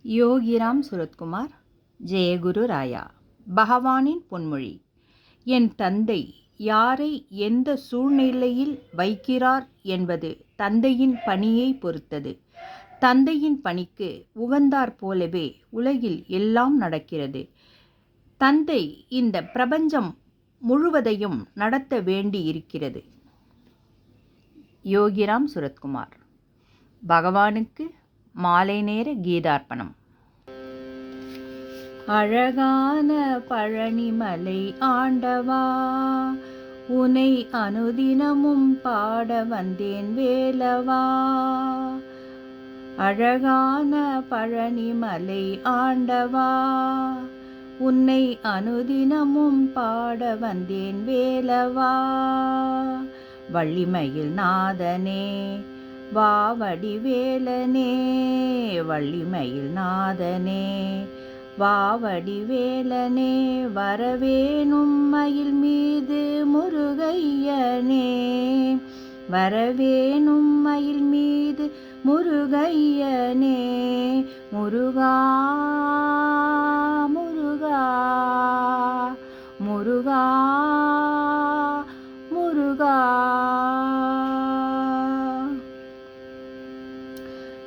யோகிராம் சுரத்குமார். ஜெயகுரு ராயா. பகவானின் பொன்மொழி. என் தந்தை யாரை எந்த சூழ்நிலையில் வைக்கிறார் என்பது தந்தையின் பணியை பொறுத்தது. தந்தையின் பணிக்கு உகந்தாற் போலவே உலகில் எல்லாம் நடக்கிறது. தந்தை இந்த பிரபஞ்சம் முழுவதையும் நடத்த வேண்டி இருக்கிறது. யோகிராம் சுரத்குமார். பகவானுக்கு மாலை நேர கீதார்ப்பணம். அழகான பழனிமலை ஆண்டவா, உனை அனுதினமும் பாட வந்தேன் வேலவா. அழகான பழனிமலை ஆண்டவா, உன்னை அனுதினமும் பாட வந்தேன் வேலவா. வள்ளிமயில் நாதனே வாவடி வேலனே, வள்ளிமயில் நாதனே வாவடி வேலனே, வரவேணும் மயில் மீது முருகையனே, வரவேணும் மயில் மீது முருகையனே. முருகா முருகா முருகா முருகா.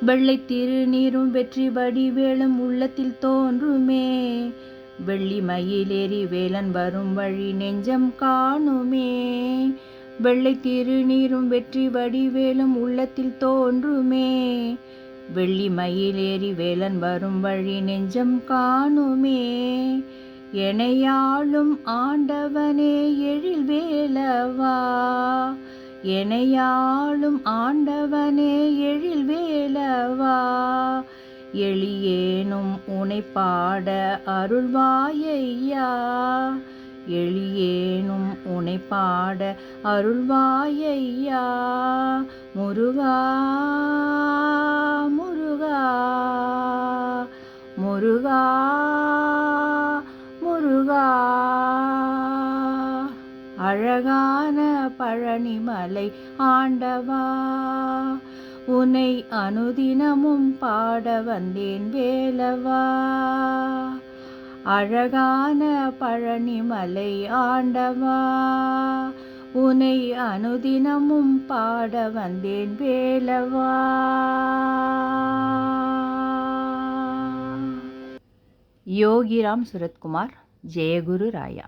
வெள்ளை திருநீரும் வெற்றி வடிவேலும் உள்ளத்தில் தோன்றுமே, வெள்ளி மயிலேறி வேலன் வரும் வழி நெஞ்சம் காணுமே. வெள்ளை திருநீரும் வெற்றி வடிவேலும் உள்ளத்தில் தோன்றுமே, வெள்ளி மயிலேறி வேலன் வரும் வழி நெஞ்சம் காணுமே. எனையாளும் ஆண்டவனே எழில் வேலவா, எனையாளும் ஆண்டவனே எழில் வேலவா. எளியேனும் உனை பாட அருள்வாயையா, எளியேனும் உனை பாட அருள்வாயையா. முருகா முருகா முருகா முருகா. அழகான பழனிமலை ஆண்டவா, உன்னை அனுதினமும் பாட வந்தேன் வேலவா. அழகான பழனிமலை ஆண்டவா, உன்னை அனுதினமும் பாட வந்தேன் வேலவா. யோகிராம் சுரத்குமார். ஜெயகுரு ராயா.